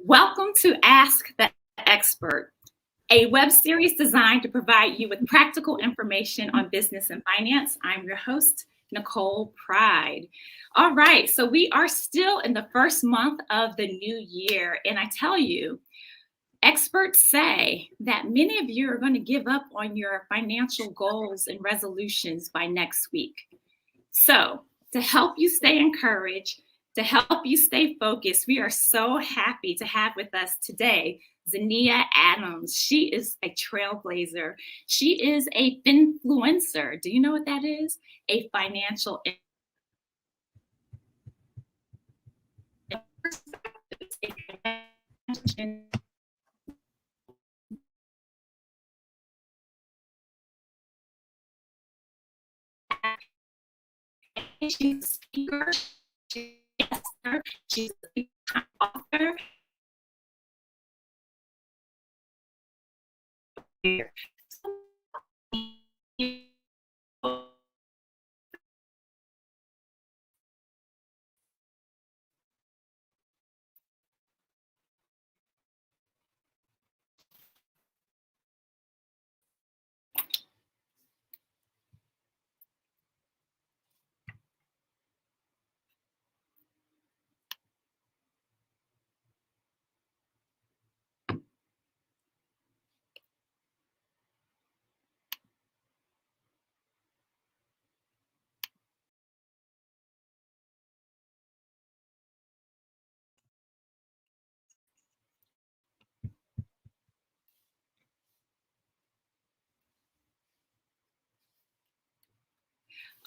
Welcome to Ask the Expert, a web series designed to provide you with practical information on business and finance. I'm your host, Nicole Pride. All right, so we are still in the first month of the new year, and I tell you, experts say that many of you are going to give up on your financial goals and resolutions by next week. So, to help you stay encouraged, to help you stay focused, we are so happy to have with us today Nia Adams. She is a trailblazer. She is a finfluencer. Do you know what that is? A financial she's a speaker, she's a author.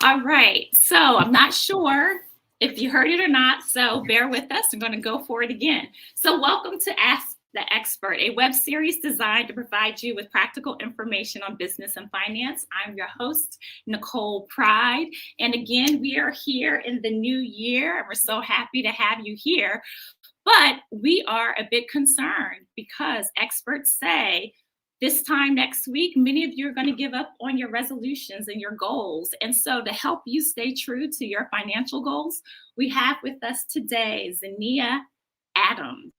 All right, so I'm not sure if you heard it or not, so bear with us. I'm going to go for it again. So welcome to Ask the Expert, a web series designed to provide you with practical information on business and finance. I'm your host, Nicole Pride. And again, we are here in the new year, and we're so happy to have you here. But we are a bit concerned because experts say this time next week, many of you are going to give up on your resolutions and your goals. And so to help you stay true to your financial goals, we have with us today Nia Adams.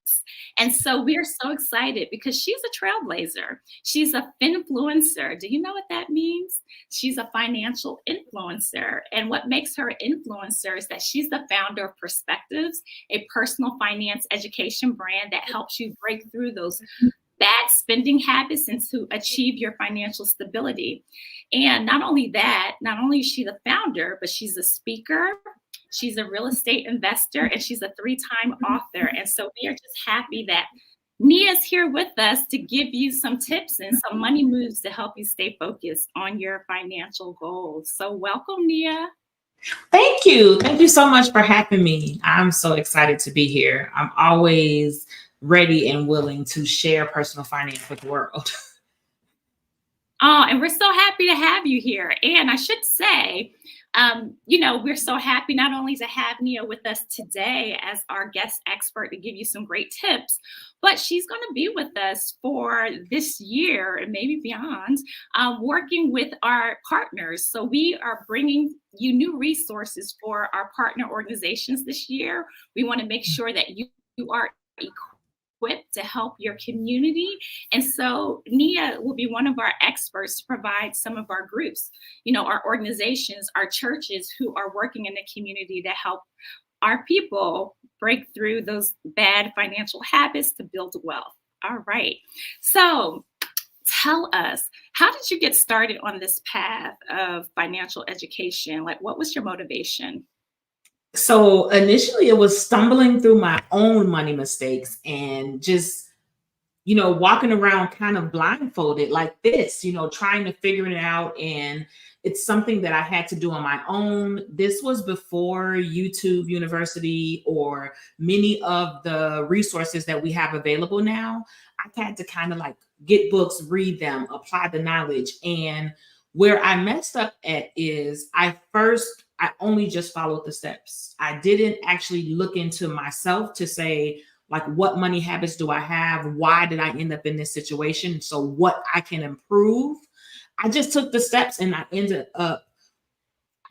And so we're so excited because she's a trailblazer. She's a finfluencer. Do you know what that means? She's a financial influencer. And what makes her an influencer is that she's the founder of Perspectives, a personal finance education brand that helps you break through those bad spending habits and to achieve your financial stability. And not only that, not only is she the founder, but she's a speaker, she's a real estate investor, and she's a 3-time author. And so we are just happy that Nia's here with us to give you some tips and some money moves to help you stay focused on your financial goals. So welcome, Nia. Thank you. Thank you so much for having me. I'm so excited to be here. I'm always ready and willing to share personal finance with the world. Oh, and we're so happy to have you here. And I should say, we're so happy not only to have Nia with us today as our guest expert to give you some great tips, but she's going to be with us for this year and maybe beyond, working with our partners. So we are bringing you new resources for our partner organizations this year. We want to make sure that you are equipped to help your community. And so Nia will be one of our experts to provide some of our groups, our organizations, our churches who are working in the community to help our people break through those bad financial habits to build wealth. All right. So tell us, how did you get started on this path of financial education? Like, what was your motivation? So initially it was stumbling through my own money mistakes and just, walking around kind of blindfolded like this, trying to figure it out. And it's something that I had to do on my own. This was before YouTube University or many of the resources that we have available now. I had to kind of like get books, read them, apply the knowledge. And where I messed up at is I I only just followed the steps. I didn't actually look into myself to say, like, what money habits do I have? Why did I end up in this situation? So what I can improve. I just took the steps and I ended up,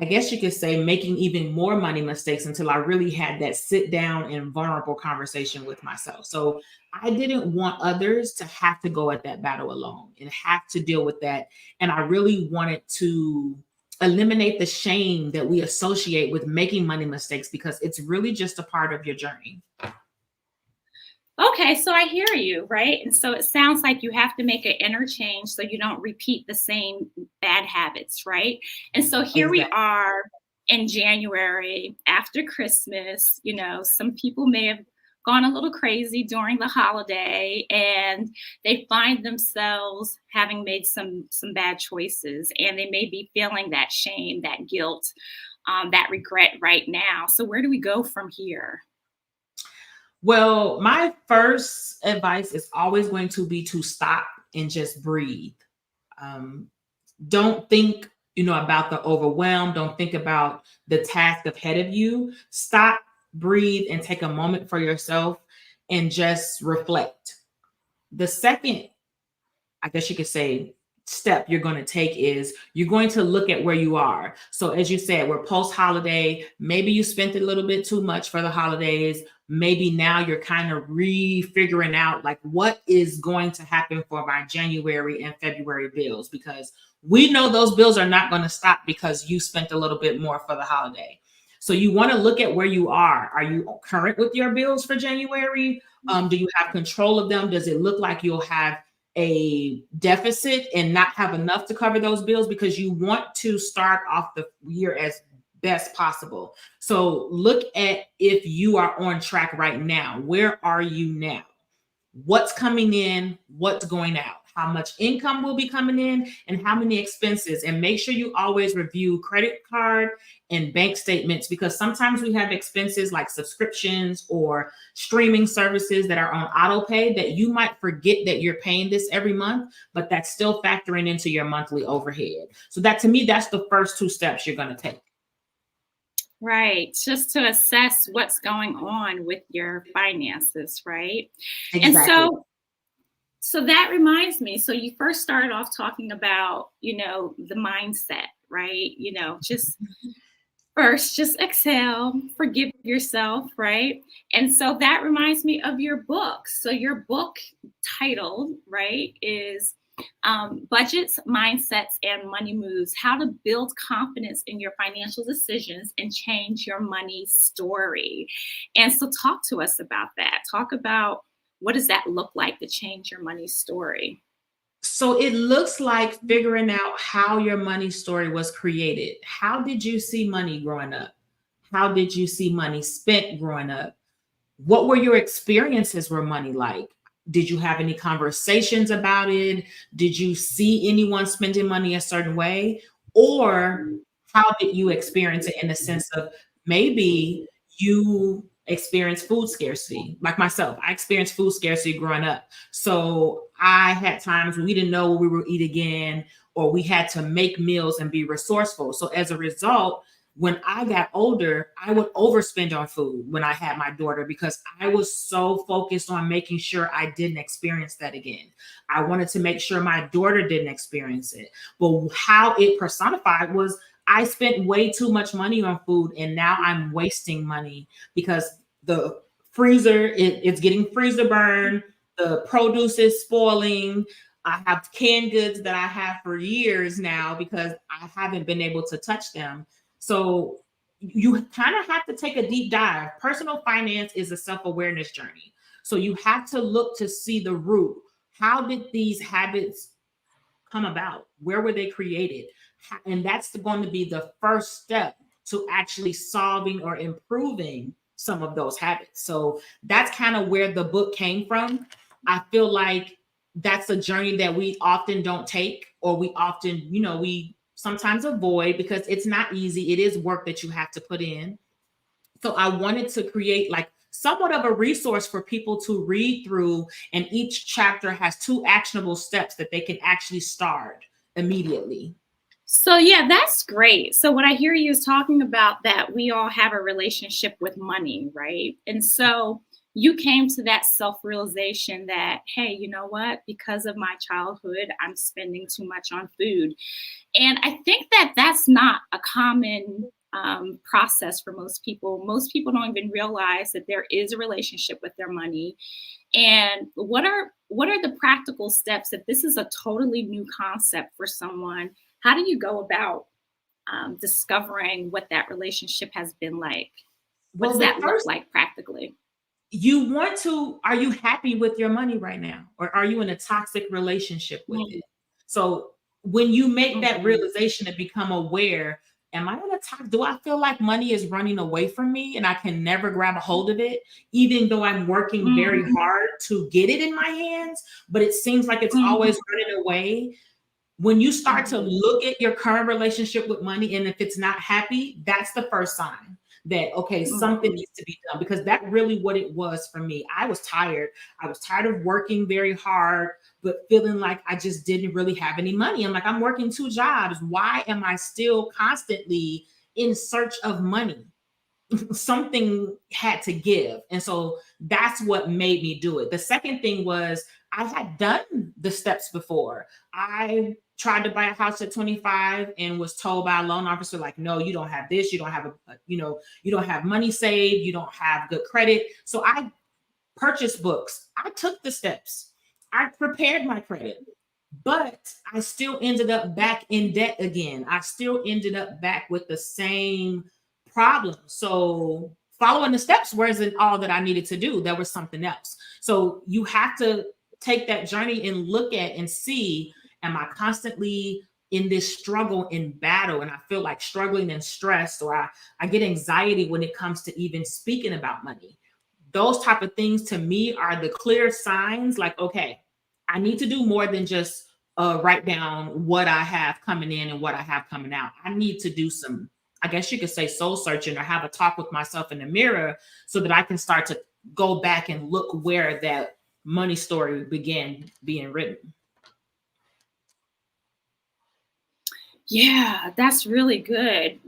I guess you could say, making even more money mistakes until I really had that sit down and vulnerable conversation with myself. So I didn't want others to have to go at that battle alone and have to deal with that. And I really wanted to eliminate the shame that we associate with making money mistakes, because it's really just a part of your journey. Okay, so I hear you, right? And so it sounds like you have to make an interchange so you don't repeat the same bad habits, right? And so here we Exactly. are in January after Christmas. Some people may have gone a little crazy during the holiday and they find themselves having made some bad choices, and they may be feeling that shame, that guilt, that regret right now. So where do we go from here? Well, my first advice is always going to be to stop and just breathe. Um, don't think, about the overwhelm. Don't think about the task ahead of you. Stop, breathe, and take a moment for yourself and just reflect. The second, I guess you could say, step you're going to take is you're going to look at where you are. So as you said, we're post holiday. Maybe you spent a little bit too much for the holidays. Maybe now you're kind of refiguring out, like, what is going to happen for my January and February bills, because we know those bills are not going to stop because you spent a little bit more for the holiday. So you want to look at where you are. Are you current with your bills for January? Do you have control of them? Does it look like you'll have a deficit and not have enough to cover those bills? Because you want to start off the year as best possible. So look at if you are on track right now. Where are you now? What's coming in? What's going out? How much income will be coming in and how many expenses? And make sure you always review credit card and bank statements, because sometimes we have expenses like subscriptions or streaming services that are on auto pay that you might forget that you're paying this every month, but that's still factoring into your monthly overhead. So that, to me, that's the first two steps you're going to take. Right. Just to assess what's going on with your finances, right? And Exactly. so that reminds me. So you first started off talking about, the mindset, right? Just first, just exhale, forgive yourself, right? And so that reminds me of your book. So your book title, right, is Budgets, Mindsets, and Money Moves: How to Build Confidence in Your Financial Decisions and Change Your Money Story. And so talk to us about that. Talk about, what does that look like to change your money story? So it looks like figuring out how your money story was created. How did you see money growing up? How did you see money spent growing up? What were your experiences with money like? Did you have any conversations about it? Did you see anyone spending money a certain way? Or how did you experience it, in the sense of maybe you experienced food scarcity? Like myself, I experienced food scarcity growing up. So I had times when we didn't know what we would eat again, or we had to make meals and be resourceful. So as a result, when I got older, I would overspend on food when I had my daughter, because I was so focused on making sure I didn't experience that again. I wanted to make sure my daughter didn't experience it. But how it personified was I spent way too much money on food, and now I'm wasting money because the freezer, it's getting freezer burn, the produce is spoiling. I have canned goods that I have for years now because I haven't been able to touch them. So you kind of have to take a deep dive. Personal finance is a self-awareness journey. So you have to look to see the root. How did these habits come about? Where were they created? And that's going to be the first step to actually solving or improving some of those habits. So that's kind of where the book came from. I feel like that's a journey that we often don't take, or we often, we sometimes avoid, because it's not easy. It is work that you have to put in. So I wanted to create like somewhat of a resource for people to read through, and each chapter has two actionable steps that they can actually start immediately. So yeah, that's great. So what I hear you is talking about that we all have a relationship with money, right? And so you came to that self-realization that, hey, you know what? Because of my childhood, I'm spending too much on food. And I think that that's not a common process for most people. Most people don't even realize that there is a relationship with their money. And what are the practical steps if this is a totally new concept for someone? How do you go about discovering what that relationship has been like? What Well, does the that look first like practically? you want to are you happy with your money right now, or are you in a toxic relationship with it? So when you make that Mm-hmm. realization and become aware, am I in a do I feel like money is running away from me and I can never grab a hold of it, even though I'm working very Hmm. hard to get it in my hands, but it seems like it's Hmm. always running away? When you start to Hmm. look at your current relationship with money, and if it's not happy, that's the first sign that, okay, something Hmm. needs to be done, because that really what it was for me. I was tired of working very hard but feeling like I just didn't really have any money. I'm like, I'm working two jobs, why am I still constantly in search of money? Something had to give. And so that's what made me do it. The second thing was, I had done the steps before. I tried to buy a house at 25 and was told by a loan officer, like, no, you don't have this, you don't have you don't have money saved, you don't have good credit. So I purchased books. I took the steps. I prepared my credit, but I still ended up back in debt again. I still ended up back with the same problem. So following the steps wasn't all that I needed to do. There was something else. So you have to take that journey and look at and see, am I constantly in this struggle in battle, and I feel like struggling and stressed, or I get anxiety when it comes to even speaking about money. Those type of things to me are the clear signs, like, okay, I need to do more than just write down what I have coming in and what I have coming out. I need to do some, I guess you could say, soul searching, or have a talk with myself in the mirror so that I can start to go back and look where that money story began being written. Yeah, that's really good.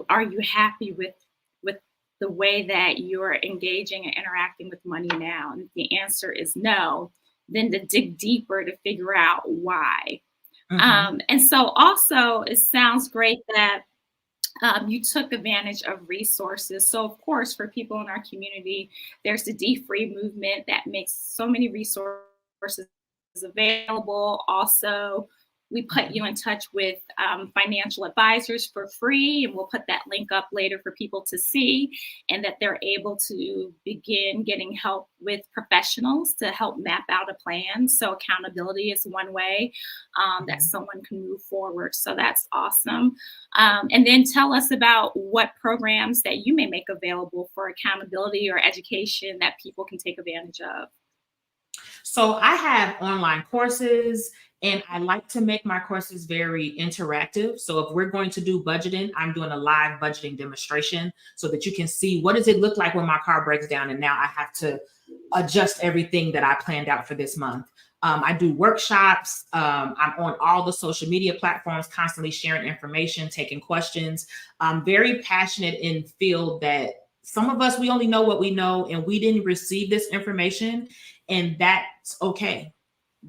Are you happy with the way that you're engaging and interacting with money now? And if the answer is no, then to dig deeper to figure out why. Mm-hmm. And so also it sounds great that you took advantage of resources. So of course, for people in our community, there's the D-Free movement that makes so many resources available. Also, we put you in touch with financial advisors for free, and we'll put that link up later for people to see, and that they're able to begin getting help with professionals to help map out a plan. So accountability is one way that Mm-hmm. someone can move forward. So that's awesome. And then tell us about what programs that you may make available for accountability or education that people can take advantage of. So I have online courses, and I like to make my courses very interactive. So if we're going to do budgeting, I'm doing a live budgeting demonstration so that you can see, what does it look like when my car breaks down and now I have to adjust everything that I planned out for this month. I do workshops. I'm on all the social media platforms, constantly sharing information, taking questions. I'm very passionate in field that some of us, we only know what we know, and we didn't receive this information, and that's okay.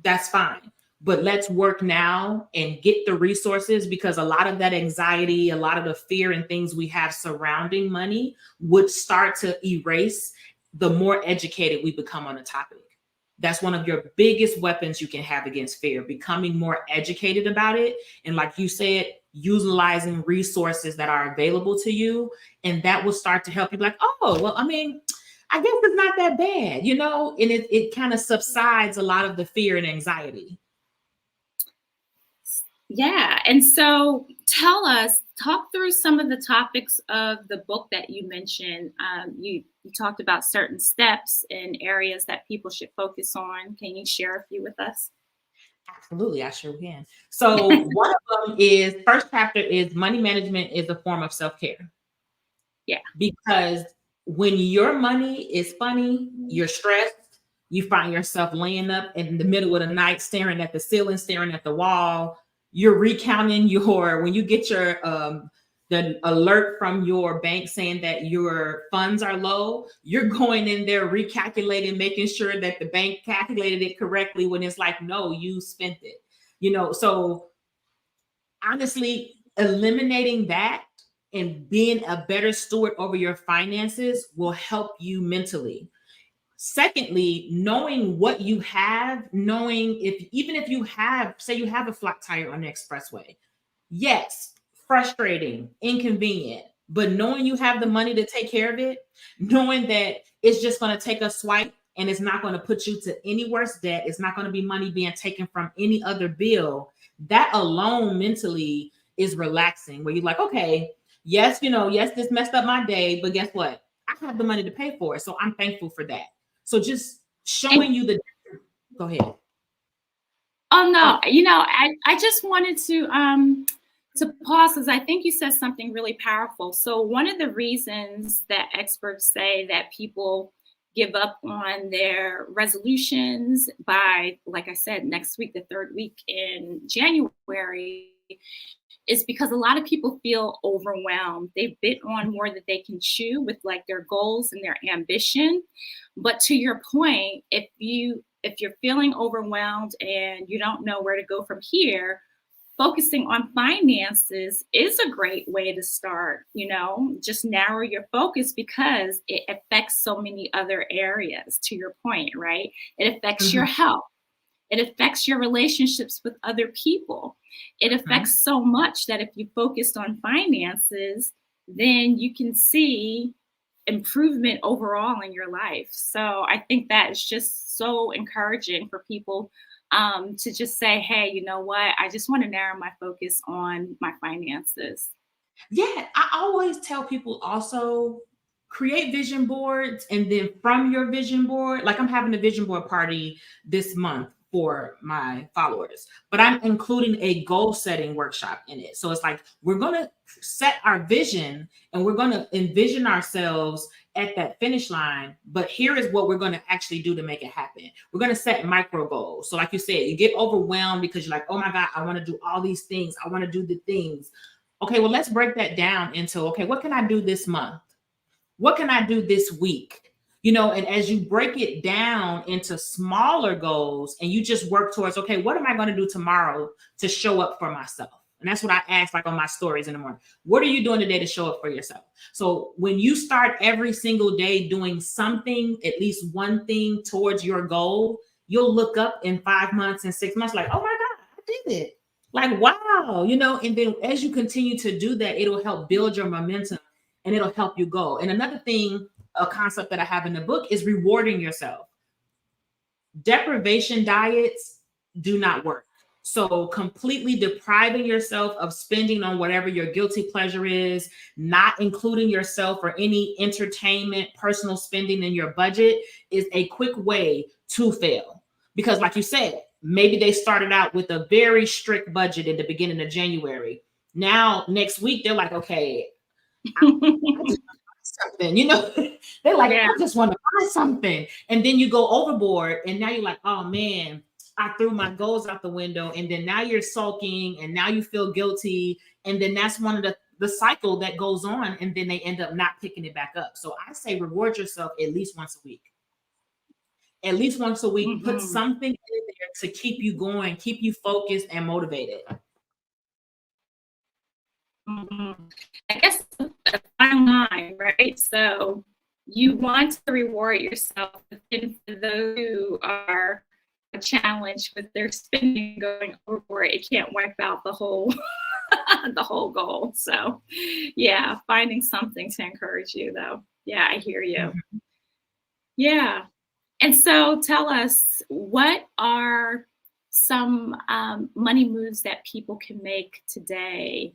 That's fine. But let's work now and get the resources, because a lot of that anxiety, a lot of the fear and things we have surrounding money would start to erase the more educated we become on the topic. That's one of your biggest weapons you can have against fear, becoming more educated about it. And like you said, utilizing resources that are available to you. And that will start to help you be like, oh, well, I mean, I guess it's not that bad, and it kind of subsides a lot of the fear and anxiety. Yeah. And so tell us, talk through some of the topics of the book that you mentioned. You talked about certain steps and areas that people should focus on. Can you share a few with us? Absolutely, I sure can. So one of them is, first chapter is, money management is a form of self-care. Yeah. Because when your money is funny, you're stressed, you find yourself laying up in the middle of the night, staring at the ceiling, staring at the wall. you're recounting your, when you get your the alert from your bank saying that your funds are low, you're going in there recalculating, making sure that the bank calculated it correctly, when it's like, no, you spent it. So honestly, eliminating that and being a better steward over your finances will help you mentally. Secondly, knowing what you have, knowing if, even if you have, say you have a flat tire on the expressway, yes, frustrating, inconvenient, but knowing you have the money to take care of it, knowing that it's just going to take a swipe and it's not going to put you to any worse debt, it's not going to be money being taken from any other bill, that alone mentally is relaxing, where you're like, okay, yes, yes, this messed up my day, but guess what? I have the money to pay for it. So I'm thankful for that. So just showing you the, go ahead. Oh no, I just wanted to pause, because I think you said something really powerful. So one of the reasons that experts say that people give up on their resolutions by, like I said, next week, the third week in January, is because a lot of people feel overwhelmed. They've bit on more than they can chew with like their goals and their ambition. But to your point, if you're feeling overwhelmed and you don't know where to go from here, focusing on finances is a great way to start. Just narrow your focus, because it affects so many other areas, to your point, right? It affects your health. It affects your relationships with other people. It affects so much that if you focused on finances, then you can see improvement overall in your life. So I think that is just so encouraging for people to just say, hey, you know what? I just want to narrow my focus on my finances. Yeah, I always tell people also, create vision boards, and then from your vision board, like I'm having a vision board party this month for my followers, but I'm including a goal setting workshop in it. So it's like, we're going to set our vision and we're going to envision ourselves at that finish line, but here is what we're going to actually do to make it happen. We're going to set micro goals. So like you said, you get overwhelmed because you're like, oh my God, I want to do all these things. I want to do the things. Okay, well, let's break that down into, okay, what can I do this month? What can I do this week? And as you break it down into smaller goals and you just work towards, okay, what am I going to do tomorrow to show up for myself? And that's what I ask, like on my stories in the morning. What are you doing today to show up for yourself? So when you start every single day doing something, at least one thing towards your goal, you'll look up in 5 months and 6 months like, oh my God, I did it. Like, wow, and then as you continue to do that, it'll help build your momentum and it'll help you go. And another thing, a concept that I have in the book, is rewarding yourself. Deprivation diets do not work. So completely depriving yourself of spending on whatever your guilty pleasure is, not including yourself or any entertainment, personal spending in your budget, is a quick way to fail. Because like you said, maybe they started out with a very strict budget at the beginning of January. Now, next week, they're like, okay, something, they're like, I just want to buy something. And then you go overboard and now you're like, oh man, I threw my goals out the window. And then now you're sulking and now you feel guilty. And then that's one of the cycle that goes on. And then they end up not picking it back up. So I say reward yourself at least once a week. At least once a week, put something in there to keep you going, keep you focused and motivated. I guess a fine line, right? So you want to reward yourself, but then for those who are a challenge with their spending going overboard, it can't wipe out the whole the whole goal. So yeah, finding something to encourage you though. Yeah, I hear you. Yeah. And so tell us, what are some money moves that people can make today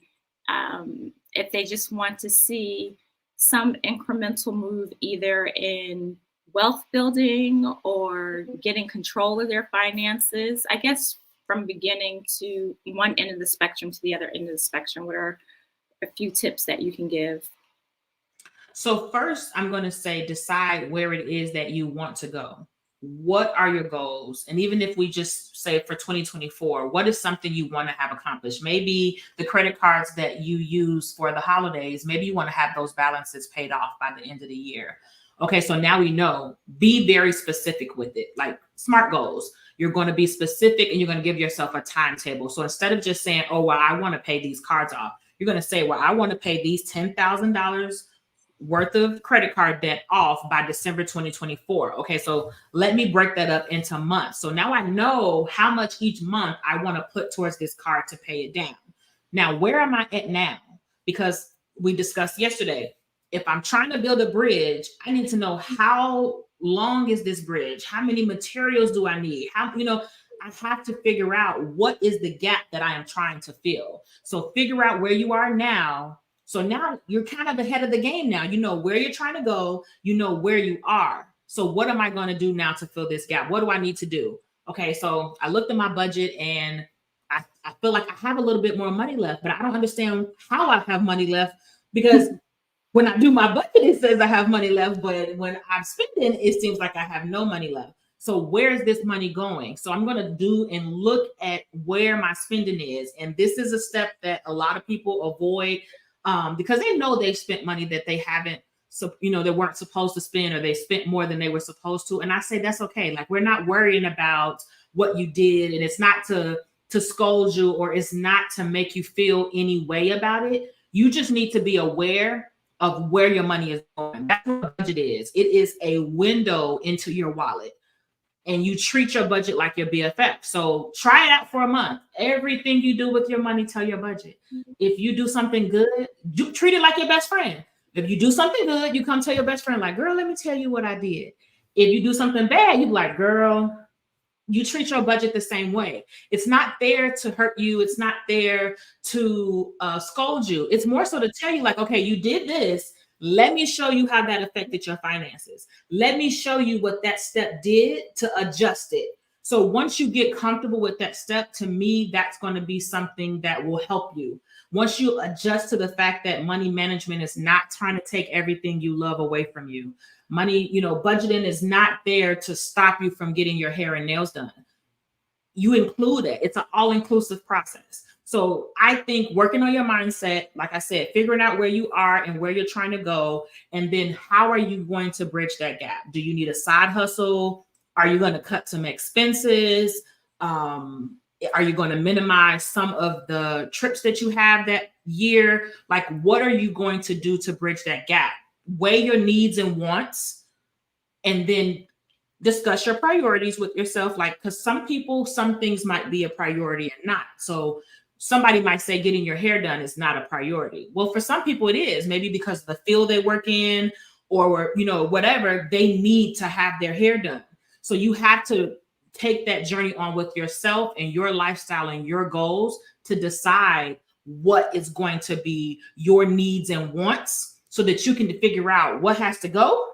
if they just want to see some incremental move, either in wealth building or getting control of their finances? I guess from beginning to one end of the spectrum to the other end of the spectrum, what are a few tips that you can give? So first, I'm going to say, decide where it is that you want to go. what are your goals? And even if we just say for 2024, what is something you want to have accomplished? Maybe the credit cards that you use for the holidays, maybe you want to have those balances paid off by the end of the year. Okay, so now we know, be very specific with it, like SMART goals. You're going to be specific and you're going to give yourself a timetable. So instead of just saying, oh, well, I want to pay these cards off, you're going to say, well, I want to pay these $10,000 worth of credit card debt off by December 2024. Okay, so let me break that up into months. So now I know how much each month I want to put towards this card to pay it down. Now, where am I at now? Because we discussed yesterday, if I'm trying to build a bridge, I need to know how long is this bridge? How many materials do I need? I have to figure out what is the gap that I am trying to fill. So figure out where you are now. So now you're kind of ahead of the game now. You know where you're trying to go. You know where you are. So what am I going to do now to fill this gap? What do I need to do? Okay, so I looked at my budget and I feel like I have a little bit more money left, but I don't understand how I have money left, because when I do my budget, it says I have money left, but when I'm spending, it seems like I have no money left. So where is this money going? So I'm going to do and look at where my spending is. And this is a step that a lot of people avoid because they know they've spent money that they haven't, they weren't supposed to spend, or they spent more than they were supposed to. And I say, that's okay. Like, we're not worrying about what you did, and it's not to scold you, or it's not to make you feel any way about it. You just need to be aware of where your money is going. That's what a budget is. It is a window into your wallet. And you treat your budget like your BFF. So try it out for a month. Everything you do with your money, tell your budget. If you do something good, you treat it like your best friend. If you do something good, you come tell your best friend, like, girl, let me tell you what I did. If you do something bad, you be like, girl, you treat your budget the same way. It's not there to hurt you. It's not there to scold you. It's more so to tell you, like, okay, you did this. Let me show you how that affected your finances. Let me show you what that step did to adjust it. So once you get comfortable with that step, to me, that's going to be something that will help you. Once you adjust to the fact that money management is not trying to take everything you love away from you. Money, budgeting is not there to stop you from getting your hair and nails done. You include it. It's an all-inclusive process. So I think working on your mindset, like I said, figuring out where you are and where you're trying to go, and then how are you going to bridge that gap? Do you need a side hustle? Are you going to cut some expenses? Are you going to minimize some of the trips that you have that year? Like, what are you going to do to bridge that gap? Weigh your needs and wants, and then discuss your priorities with yourself. Like, because some things might be a priority and not. So somebody might say getting your hair done is not a priority. Well, for some people it is, maybe because of the field they work in, or, whatever, they need to have their hair done. So you have to take that journey on with yourself and your lifestyle and your goals to decide what is going to be your needs and wants, so that you can figure out what has to go,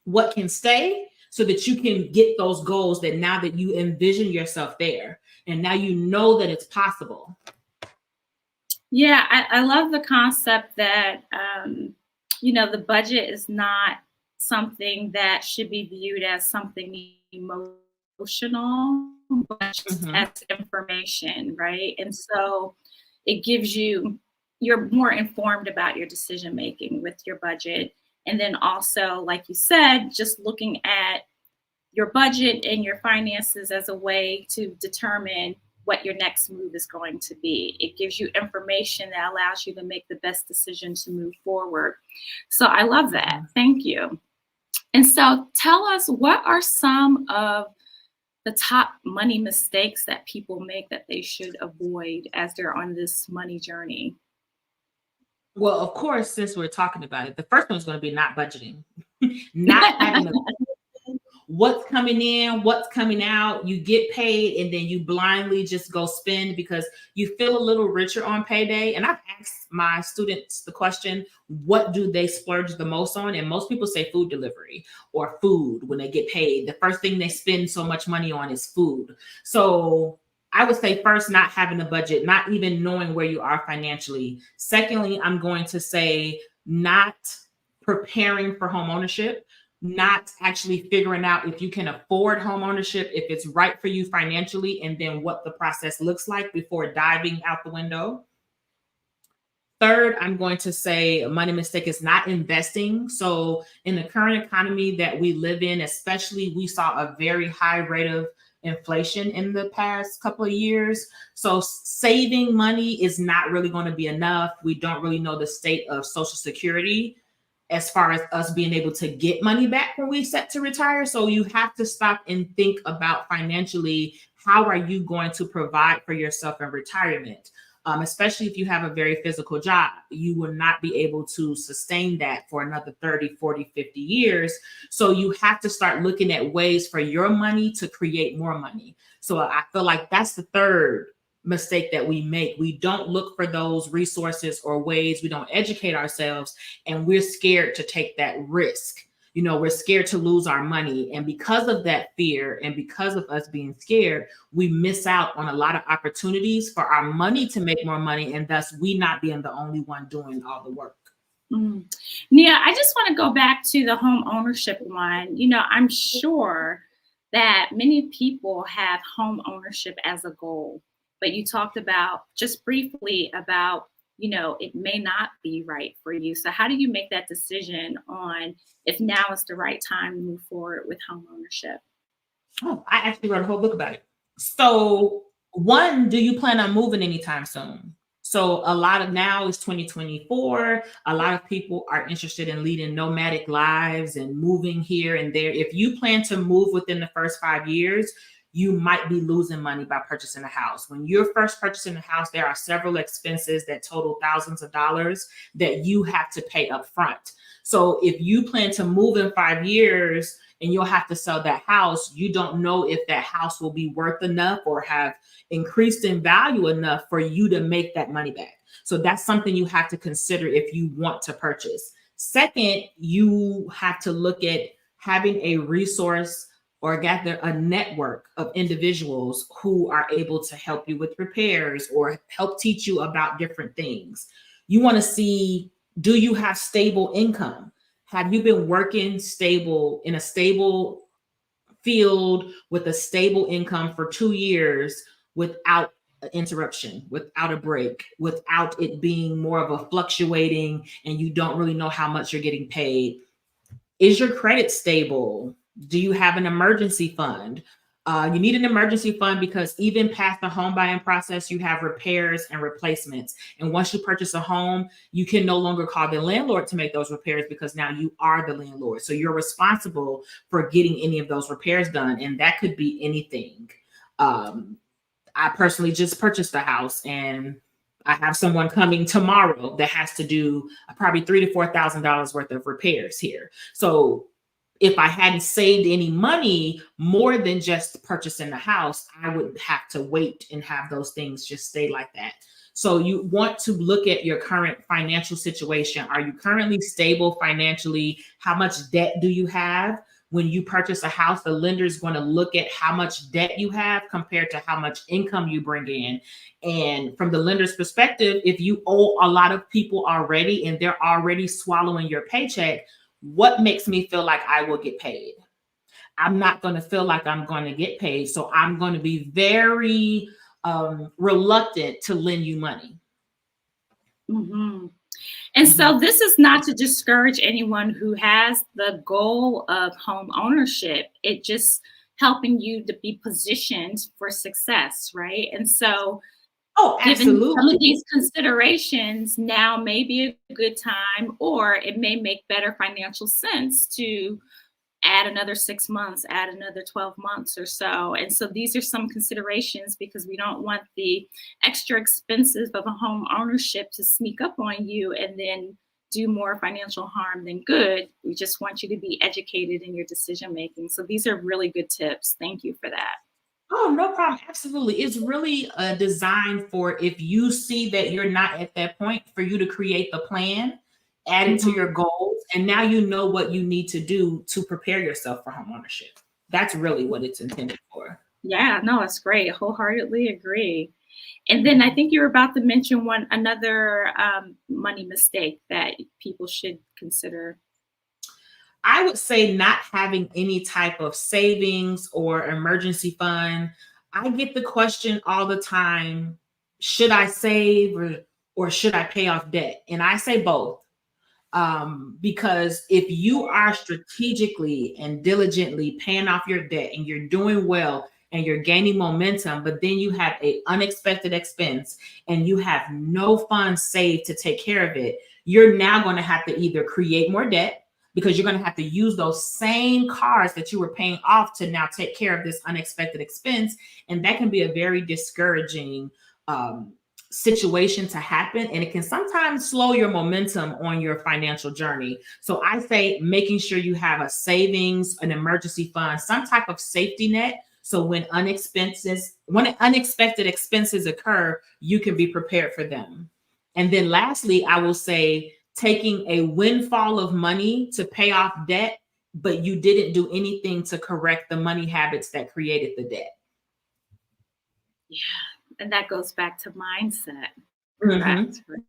what can stay, so that you can get those goals that now that you envision yourself there, and now you know that it's possible. Yeah, I love the concept that, the budget is not something that should be viewed as something emotional, but just as information, right? And so it gives you're more informed about your decision making with your budget. And then also, like you said, just looking at your budget and your finances as a way to determine what your next move is going to be. It gives you information that allows you to make the best decision to move forward. So I love that. Thank you. And so tell us, what are some of the top money mistakes that people make that they should avoid as they're on this money journey? Well, of course, since we're talking about it, the first one is going to be not budgeting, not having what's coming in, what's coming out. You get paid and then you blindly just go spend because you feel a little richer on payday. And I've asked my students the question, what do they splurge the most on? And most people say food delivery or food when they get paid. The first thing they spend so much money on is food. So I would say first, not having a budget, not even knowing where you are financially. Secondly, I'm going to say not preparing for home ownership. not actually figuring out if you can afford home ownership, if it's right for you financially, and then what the process looks like before diving out the window. Third, I'm going to say a money mistake is not investing. So in the current economy that we live in, especially, we saw a very high rate of inflation in the past couple of years. So saving money is not really going to be enough. We don't really know the state of Social Security as far as us being able to get money back when we set to retire. So you have to stop and think about financially, how are you going to provide for yourself in retirement? Especially if you have a very physical job, you will not be able to sustain that for another 30, 40, 50 years. So you have to start looking at ways for your money to create more money. So I feel like that's the third mistake that we make. We don't look for those resources or ways. We don't educate ourselves, and we're scared to take that risk. We're scared to lose our money. And because of that fear and because of us being scared, we miss out on a lot of opportunities for our money to make more money, and thus we not being the only one doing all the work. Nia, I just want to go back to the home ownership one. I'm sure that many people have home ownership as a goal, but you talked about just briefly about it may not be right for you. So how do you make that decision on if now is the right time to move forward with home ownership? Oh, I actually wrote a whole book about it. So one, do you plan on moving anytime soon? So a lot of now is 2024. A lot of people are interested in leading nomadic lives and moving here and there. If you plan to move within the first 5 years, you might be losing money by purchasing a house. When you're first purchasing a house, there are several expenses that total thousands of dollars that you have to pay up front. So if you plan to move in 5 years and you'll have to sell that house, you don't know if that house will be worth enough or have increased in value enough for you to make that money back. So that's something you have to consider if you want to purchase. Second, you have to look at having a resource or gather a network of individuals who are able to help you with repairs or help teach you about different things. You want to see, do you have stable income? Have you been working stable in a stable field with a stable income for 2 years without interruption, without a break, without it being more of a fluctuating and you don't really know how much you're getting paid? Is your credit stable? Do you have an emergency fund? You need an emergency fund because even past the home buying process, you have repairs and replacements. And once you purchase a home, you can no longer call the landlord to make those repairs because now you are the landlord. So you're responsible for getting any of those repairs done. And that could be anything. I personally just purchased a house and I have someone coming tomorrow that has to do probably $3,000 to $4,000 worth of repairs here. So if I hadn't saved any money more than just purchasing the house, I would have to wait and have those things just stay like that. So you want to look at your current financial situation. Are you currently stable financially? How much debt do you have? When you purchase a house, the lender is going to look at how much debt you have compared to how much income you bring in. And from the lender's perspective, if you owe a lot of people already and they're already swallowing your paycheck, what makes me feel like I will get paid? I'm not going to feel like I'm going to get paid. So I'm going to be very reluctant to lend you money. Mm-hmm. And so this is not to discourage anyone who has the goal of home ownership. It just helping you to be positioned for success, right? And so given some of these considerations, now may be a good time, or it may make better financial sense to add another 6 months, add another 12 months or so. And so these are some considerations because we don't want the extra expenses of a home ownership to sneak up on you and then do more financial harm than good. We just want you to be educated in your decision making. So these are really good tips. Thank you for that. Oh, no problem. Absolutely. It's really designed for if you see that you're not at that point, for you to create the plan, add it to your goals, and now you know what you need to do to prepare yourself for home ownership. That's really what it's intended for. Yeah, no, it's great. Wholeheartedly agree. And then I think you're about to mention another money mistake that people should consider. I would say not having any type of savings or emergency fund. I get the question all the time, should I save or should I pay off debt? And I say both. Because if you are strategically and diligently paying off your debt and you're doing well and you're gaining momentum, but then you have a unexpected expense and you have no funds saved to take care of it, you're now going to have to either create more debt because you're going to have to use those same cards that you were paying off to now take care of this unexpected expense. And that can be a very discouraging situation to happen, and it can sometimes slow your momentum on your financial journey. So I say making sure you have a savings, an emergency fund, some type of safety net, so when unexpected expenses occur, you can be prepared for them. And then lastly, I will say taking a windfall of money to pay off debt, but you didn't do anything to correct the money habits that created the debt. Yeah. And that goes back to mindset. Mhm. Correct.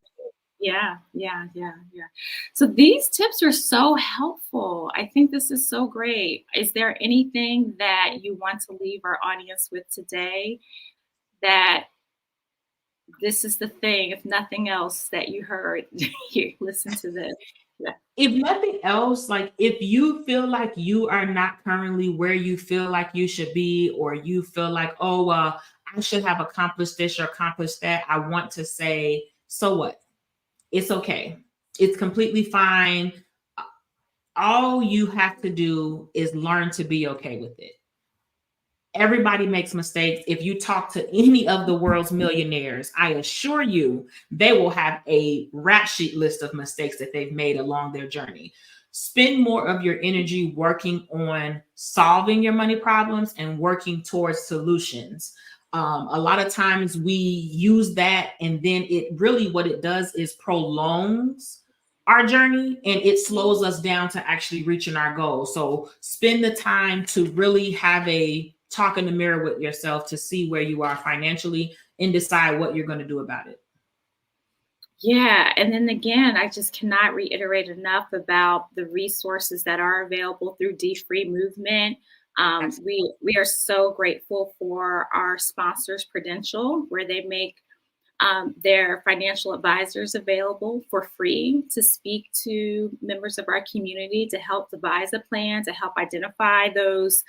Yeah, yeah, yeah, yeah. So these tips are so helpful. I think this is so great. Is there anything that you want to leave our audience with today, that this is the thing, if nothing else, that you heard? You listen to this. Yeah. If nothing else, like if you feel like you are not currently where you feel like you should be, or you feel like, oh, I should have accomplished this or accomplished that, I want to say, so what? It's okay. It's completely fine. All you have to do is learn to be okay with it. Everybody makes mistakes. If you talk to any of the world's millionaires, I assure you they will have a rap sheet list of mistakes that they've made along their journey. Spend more of your energy working on solving your money problems and working towards solutions. A lot of times we use that, and then it really what it does is prolongs our journey and it slows us down to actually reaching our goals. So spend the time to really have a talk in the mirror with yourself to see where you are financially and decide what you're going to do about it. Yeah, and then again, I just cannot reiterate enough about the resources that are available through D-Free Movement. We are so grateful for our sponsors, Prudential, where they make their financial advisors available for free to speak to members of our community, to help devise a plan, to help identify those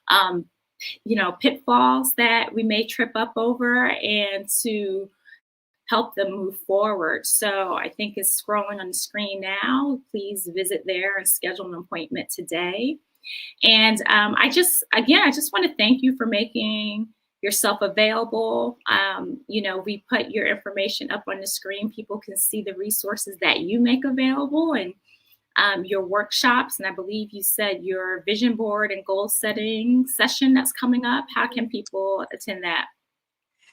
um, pitfalls that we may trip up over, and to help them move forward. So I think it's scrolling on the screen now. Please visit there and schedule an appointment today. And I just want to thank you for making yourself available. We put your information up on the screen. People can see the resources that you make available, and your workshops. And I believe you said your vision board and goal setting session that's coming up. How can people attend that?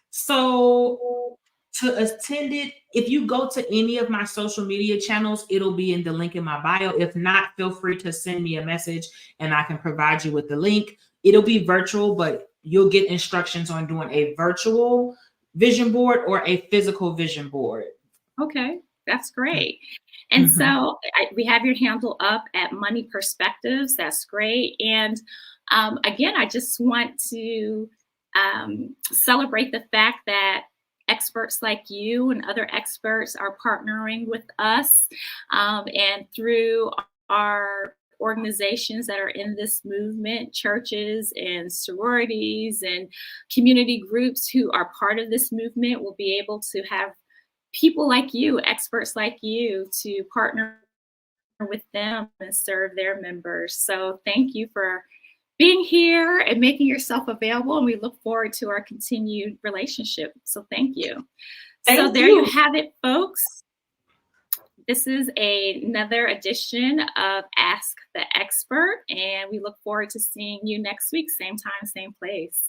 So to attend it, if you go to any of my social media channels, it'll be in the link in my bio. If not, feel free to send me a message and I can provide you with the link. It'll be virtual, but you'll get instructions on doing a virtual vision board or a physical vision board. Okay, that's great. And so we have your handle up at Money Perspectives. That's great. And again, I just want to celebrate the fact that experts like you and other experts are partnering with us, and through our organizations that are in this movement, churches and sororities and community groups who are part of this movement, will be able to have people like you, experts like you, to partner with them and serve their members. So thank you for being here and making yourself available. And we look forward to our continued relationship. So thank you. So there you have it, folks. This is another edition of Ask the Expert, and we look forward to seeing you next week, same time, same place.